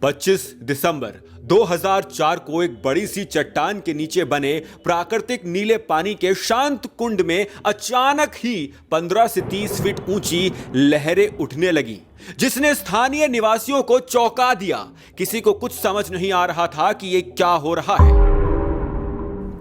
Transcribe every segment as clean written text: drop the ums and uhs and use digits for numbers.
25 दिसंबर 2004 को एक बड़ी सी चट्टान के नीचे बने प्राकृतिक नीले पानी के शांत कुंड में अचानक ही 15 से 30 फीट ऊंची लहरें उठने लगी, जिसने स्थानीय निवासियों को चौंका दिया। किसी को कुछ समझ नहीं आ रहा था कि यह क्या हो रहा है।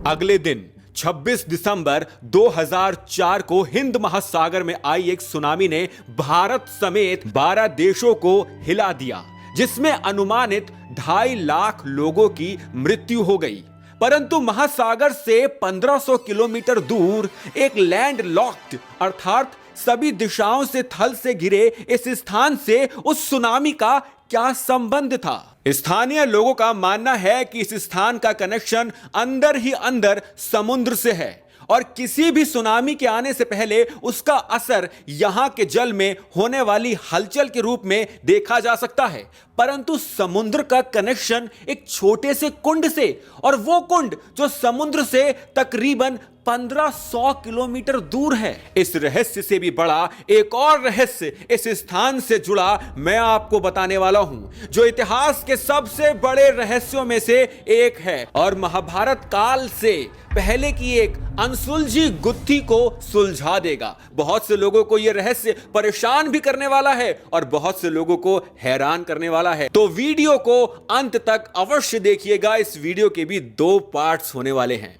अगले दिन 26 दिसंबर 2004 को हिंद महासागर में आई एक सुनामी ने भारत समेत 12 देशों को हिला दिया, जिसमें अनुमानित 2.5 लाख लोगों की मृत्यु हो गई। परंतु महासागर से 1500 किलोमीटर दूर एक लैंड लॉक्ड अर्थात सभी दिशाओं से थल से घिरे इस स्थान से उस सुनामी का क्या संबंध था? स्थानीय लोगों का मानना है कि इस स्थान का कनेक्शन अंदर ही अंदर समुद्र से है और किसी भी सुनामी के आने से पहले उसका असर यहां के जल में होने वाली हलचल के रूप में देखा जा सकता है। परंतु समुद्र का कनेक्शन एक छोटे से कुंड से, और वो कुंड जो समुद्र से तकरीबन 1500 किलोमीटर दूर है। इस रहस्य से भी बड़ा एक और रहस्य इस स्थान से जुड़ा मैं आपको बताने वाला हूं, जो इतिहास के सबसे बड़े रहस्यों में से एक है और महाभारत काल से पहले की एक अनसुलझी गुत्थी को सुलझा देगा। बहुत से लोगों को यह रहस्य परेशान भी करने वाला है और बहुत से लोगों को हैरान करने वाला है। तो वीडियो को अंत तक अवश्य देखिएगा। इस वीडियो के भी 2 पार्ट्स होने वाले हैं।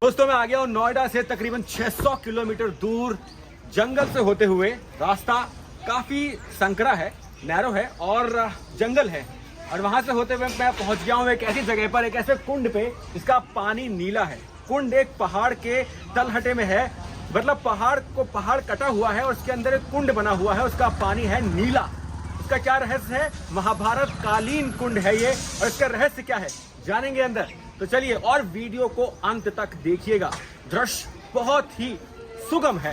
दोस्तों, मैं आ गया हूं नोएडा से तकरीबन 600 किलोमीटर दूर जंगल से होते हुए। रास्ता काफी संकरा है, नैरो है और जंगल है, और वहां से होते हुए मैं पहुंच गया हूं एक ऐसी जगह पर, एक ऐसे कुंड पे जिसका पानी नीला है। कुंड एक पहाड़ के तलहटे में है, मतलब पहाड़ कटा हुआ है और उसके अंदर एक कुंड बना हुआ है, उसका पानी है नीला। इसका क्या रहस्य है? महाभारत कालीन कुंड है ये, और इसका रहस्य क्या है जानेंगे अंदर। तो चलिए, और वीडियो को अंत तक देखिएगा। दृश्य बहुत ही सुगम है।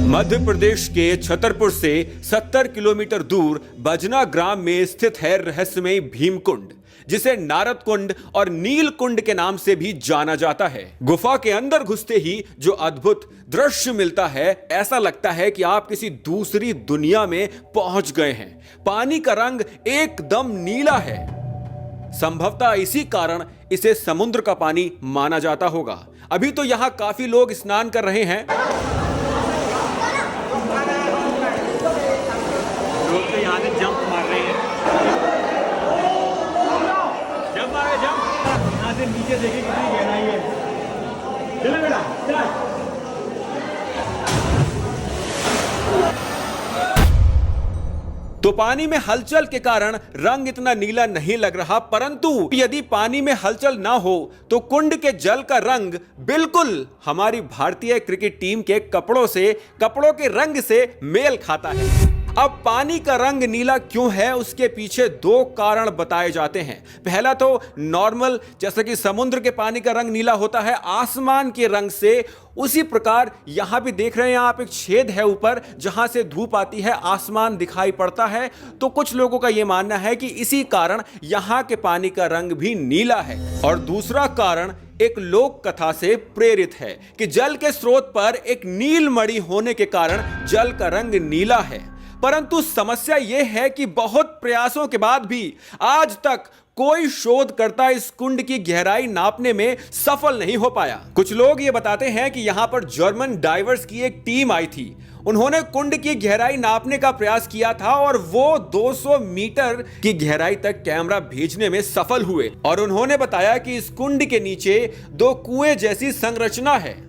मध्य प्रदेश के छतरपुर से 70 किलोमीटर दूर बजना ग्राम में स्थित है रहस्यमय भीमकुंड, जिसे नारद कुंड और नील कुंड के नाम से भी जाना जाता है। गुफा के अंदर घुसते ही जो अद्भुत दृश्य मिलता है, ऐसा लगता है कि आप किसी दूसरी दुनिया में पहुंच गए हैं। पानी का रंग एकदम नीला है। संभवतः इसी कारण इसे समुद्र का पानी माना जाता होगा। अभी तो यहां काफी लोग स्नान कर रहे हैं। लोग तो यहां से जंप मार रहे हैं। जंप मारे, जंप। यहां से नीचे देखिए कितनी गहराई है। चलो बेटा, चल। तो पानी में हलचल के कारण रंग इतना नीला नहीं लग रहा, परंतु यदि पानी में हलचल ना हो तो कुंड के जल का रंग बिल्कुल हमारी भारतीय क्रिकेट टीम के कपड़ों के रंग से मेल खाता है। अब पानी का रंग नीला क्यों है, उसके पीछे 2 कारण बताए जाते हैं। पहला तो नॉर्मल, जैसा कि समुद्र के पानी का रंग नीला होता है आसमान के रंग से, उसी प्रकार यहां भी देख रहे हैं आप, एक छेद है ऊपर जहां से धूप आती है, आसमान दिखाई पड़ता है। तो कुछ लोगों का यह मानना है कि इसी कारण यहां के पानी का रंग भी नीला है। और दूसरा कारण एक लोक कथा से प्रेरित है कि जल के स्रोत पर एक नीलमणि होने के कारण जल का रंग नीला है। परंतु समस्या यह है कि बहुत प्रयासों के बाद भी आज तक कोई शोधकर्ता इस कुंड की गहराई नापने में सफल नहीं हो पाया। कुछ लोग ये बताते हैं कि यहां पर जर्मन डाइवर्स की एक टीम आई थी। उन्होंने कुंड की गहराई नापने का प्रयास किया था और वो 200 मीटर की गहराई तक कैमरा भेजने में सफल हुए। और उन्होंने बताया कि इस कुंड के नीचे 2 कुएं जैसी संरचना है।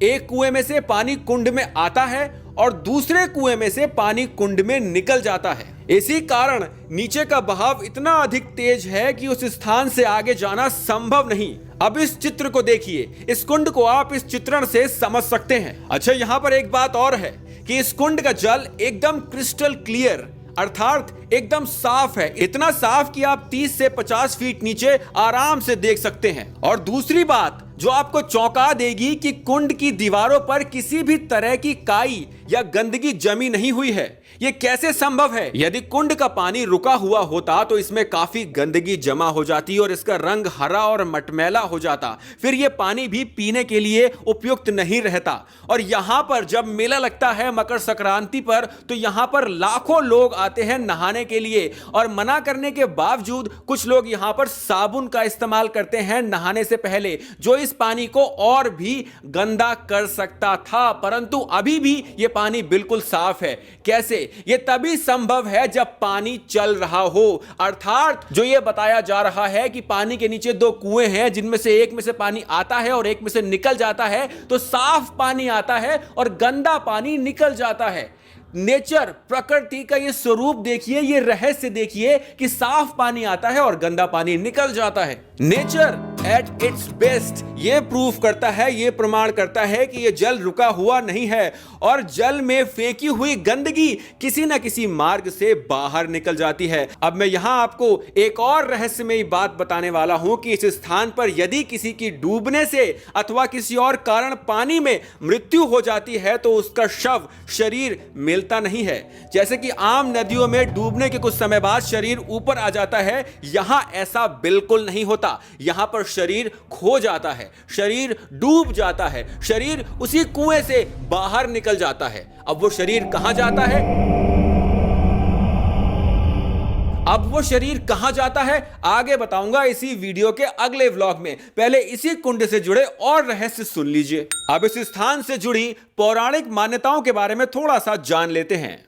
एक कुएं में से पानी कुंड में आता है और दूसरे कुएं में से पानी कुंड में निकल जाता है। इसी कारण नीचे का बहाव इतना अधिक तेज है कि उस स्थान से आगे जाना संभव नहीं। अब इस चित्र को देखिए, इस कुंड को आप इस चित्रण से समझ सकते हैं। अच्छा, यहां पर एक बात और है कि इस कुंड का जल एकदम क्रिस्टल क्लियर अर्थात एकदम साफ है, इतना साफ कि आप 30 से 50 फीट नीचे आराम से देख सकते हैं। और दूसरी बात जो आपको चौंका देगी कि कुंड की दीवारों पर किसी भी तरह की काई या गंदगी जमी नहीं हुई है। यह कैसे संभव है? यदि कुंड का पानी रुका हुआ होता तो इसमें काफी गंदगी जमा हो जाती और इसका रंग हरा और मटमैला हो जाता, फिर यह पानी भी पीने के लिए उपयुक्त नहीं रहता। और यहां पर जब मेला लगता है मकर संक्रांति पर, तो यहां पर लाखों लोग आते हैं नहाने के लिए, और मना करने के बावजूद कुछ लोग यहां पर साबुन का इस्तेमाल करते हैं नहाने से पहले, जो इस पानी को और भी गंदा कर सकता था। परंतु अभी भी यह पानी बिल्कुल साफ है। कैसे? यह तभी संभव है जब पानी चल रहा हो। अर्थात जो यह बताया जा रहा है कि पानी के नीचे दो कुएं हैं, जिनमें से एक में से पानी आता है और एक में से निकल जाता है, तो साफ पानी आता है और गंदा पानी निकल जाता है। नेचर, प्रकृति का ये स्वरूप देखिए, ये रहस्य देखिए कि साफ पानी आता है और गंदा पानी निकल जाता है। नेचर एट इट्स बेस्ट ये प्रूफ करता है, ये प्रमाण करता है कि ये जल रुका हुआ नहीं है और जल में फेंकी हुई गंदगी किसी न किसी मार्ग से बाहर निकल जाती है। अब मैं यहां आपको एक और रहस्यमयी बात बताने वाला हूं कि इस स्थान पर यदि किसी की डूबने से अथवा किसी और कारण पानी में मृत्यु हो जाती है तो उसका शव शरीर मिलता नहीं है। जैसे कि आम नदियों में डूबने के कुछ समय बाद शरीर ऊपर आ जाता है, यहां ऐसा बिल्कुल नहीं होता। यहां पर शरीर खो जाता है, शरीर डूब जाता है, शरीर उसी कुएं से बाहर निकल जाता है। अब वो शरीर कहां जाता है? अब वो शरीर कहां जाता है आगे बताऊंगा इसी वीडियो के अगले व्लॉग में। पहले इसी कुंड से जुड़े और रहस्य सुन लीजिए। अब इस स्थान से जुड़ी पौराणिक मान्यताओं के बारे में थोड़ा सा जान लेते हैं।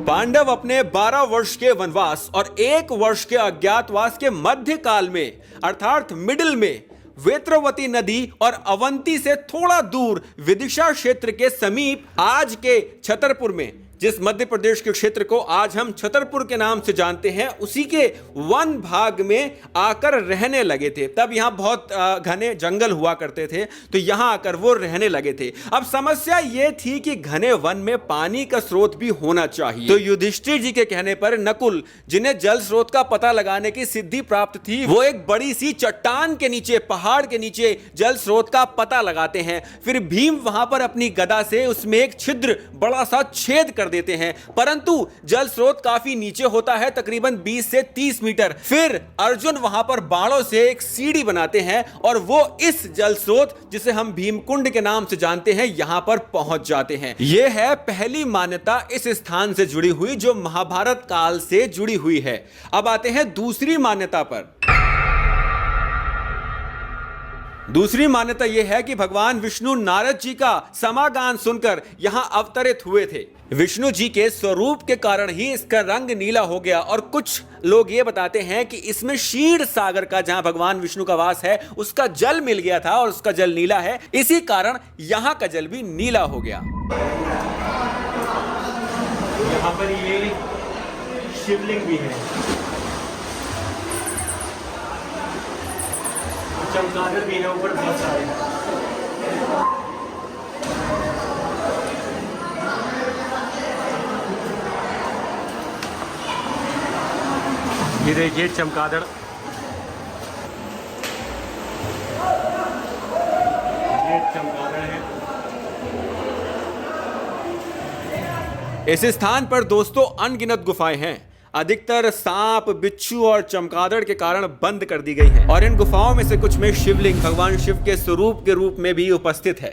पांडव अपने 12 वर्ष के वनवास और 1 वर्ष के अज्ञातवास के मध्य काल में, अर्थात मिडिल में, वेत्रवती नदी और अवंती से थोड़ा दूर विदिशा क्षेत्र के समीप आज के छतरपुर में, जिस मध्य प्रदेश के क्षेत्र को आज हम छतरपुर के नाम से जानते हैं, उसी के वन भाग में आकर रहने लगे थे। तब यहां बहुत घने जंगल हुआ करते थे, तो यहां आकर वो रहने लगे थे। अब समस्या ये थी कि घने वन में पानी का स्रोत भी होना चाहिए। तो युधिष्ठिर जी के कहने पर नकुल, जिन्हें जल स्रोत का पता लगाने की सिद्धि प्राप्त थी, वो एक बड़ी सी चट्टान के नीचे, पहाड़ के नीचे जल स्रोत का पता लगाते हैं। फिर भीम वहां पर अपनी गदा से उसमें एक छिद्र, बड़ा सा छेद कर देते हैं, परंतु जल स्रोत काफी नीचे होता है, तकरीबन 20 से 30 मीटर। फिर अर्जुन वहां पर बाणों से एक सीढ़ी बनाते हैं और वो इस जल स्रोत, जिसे हम भीमकुंड के नाम से जानते हैं, यहां पर पहुंच जाते हैं। यह है पहली मान्यता इस स्थान से जुड़ी हुई, जो महाभारत काल से जुड़ी हुई है। अब आते हैं दूसरी मान्यता पर। दूसरी मान्यता यह है कि भगवान विष्णु नारद जी का समागान सुनकर यहां अवतरित हुए थे। विष्णु जी के स्वरूप के कारण ही इसका रंग नीला हो गया, और कुछ लोग ये बताते हैं कि इसमें क्षीर सागर का, जहां भगवान विष्णु का वास है, उसका जल मिल गया था और उसका जल नीला है। इसी कारण यहां का जल भी नीला हो गया। यहाँ पर ये शिवलिंग भी है, चमगादड़ भी है ऊपर बहुत सारे। ये देखिए चमगादड़, ये चमगादड़ है। इस स्थान पर दोस्तों अनगिनत गुफाएं हैं। अधिकतर सांप, बिच्छू और चमगादड़ के कारण बंद कर दी गई हैं, और इन गुफाओं में से कुछ में शिवलिंग भगवान शिव के स्वरूप के रूप में भी उपस्थित है।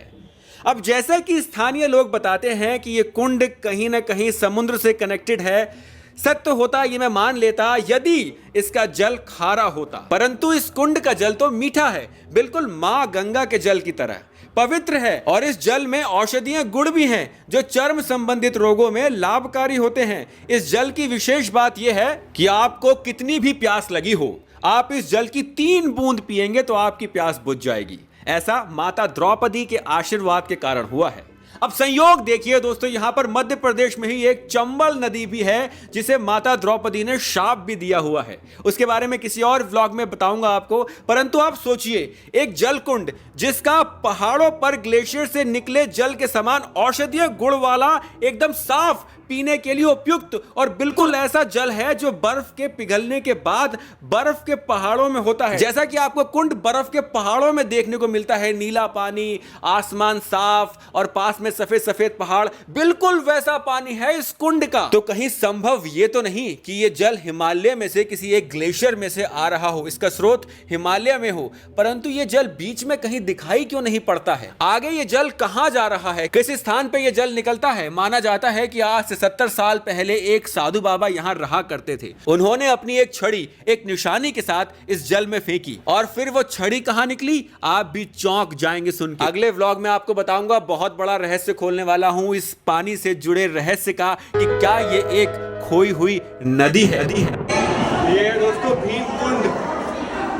अब जैसा कि स्थानीय लोग बताते हैं कि यह कुंड कहीं ना कहीं समुद्र से कनेक्टेड है। सत्य होता ये मैं मान लेता यदि इसका जल खारा होता, परंतु इस कुंड का जल तो मीठा है, बिल्कुल मां गंगा के जल की तरह पवित्र है। और इस जल में औषधीय गुण भी हैं जो चर्म संबंधित रोगों में लाभकारी होते हैं। इस जल की विशेष बात यह है कि आपको कितनी भी प्यास लगी हो, आप इस जल की 3 बूंद पिएंगे तो आपकी प्यास बुझ जाएगी। ऐसा माता द्रौपदी के आशीर्वाद के कारण हुआ है। अब संयोग देखिए दोस्तों, यहां पर मध्य प्रदेश में ही एक चंबल नदी भी है जिसे माता द्रौपदी ने शाप भी दिया हुआ है। उसके बारे में किसी और व्लॉग में बताऊंगा आपको। परंतु आप सोचिए, एक जलकुंड जिसका पहाड़ों पर ग्लेशियर से निकले जल के समान औषधीय गुण वाला, एकदम साफ, पीने के लिए उपयुक्त और बिल्कुल ऐसा जल है जो बर्फ के पिघलने के बाद बर्फ के पहाड़ों में होता है। जैसा कि आपको कुंड बर्फ के पहाड़ों में देखने को मिलता है, नीला पानी, आसमान साफ और पास में सफेद सफेद पहाड़, बिल्कुल वैसा पानी है इस कुंड का। तो कहीं संभव ये तो नहीं कि ये जल हिमालय में से किसी एक ग्लेशियर में से आ रहा हो, इसका स्रोत हिमालय में हो, परंतु ये जल बीच में कहीं दिखाई क्यों नहीं पड़ता है? आगे ये जल कहां जा रहा है, किस स्थान पे ये जल निकलता है? माना जाता है कि आज से 70 साल पहले एक साधु बाबा यहां रहा करते थे। उन्होंने अपनी एक छड़ी एक निशानी के साथ इस जल में फेंकी और फिर वो छड़ी कहां निकली, आप भी चौंक जाएंगे सुन के। अगले व्लॉग में आपको बताऊंगा, बहुत बड़ा रहस्य खोलने वाला हूं इस पानी से जुड़े रहस्य का, कि क्या ये एक खोई हुई नदी है। ये दोस्तों भीम कुंड,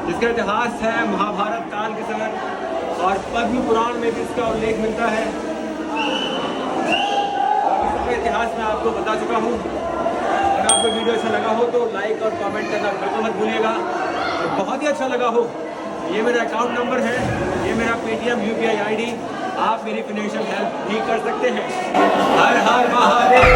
जिसका इतिहास है महाभारत काल के समय और पद्म पुराण में भी इसका उल्लेख मिलता है। इतिहास में आपको बता चुका हूँ। अगर आपको वीडियो अच्छा लगा हो तो लाइक और कमेंट करना बिल्कुल मत भूलिएगा। और बहुत ही अच्छा लगा हो, ये मेरा अकाउंट नंबर है, ये मेरा पेटीएम UPI ID, आप मेरी फाइनेंशियल हेल्प भी कर सकते हैं। हर हर महादेव।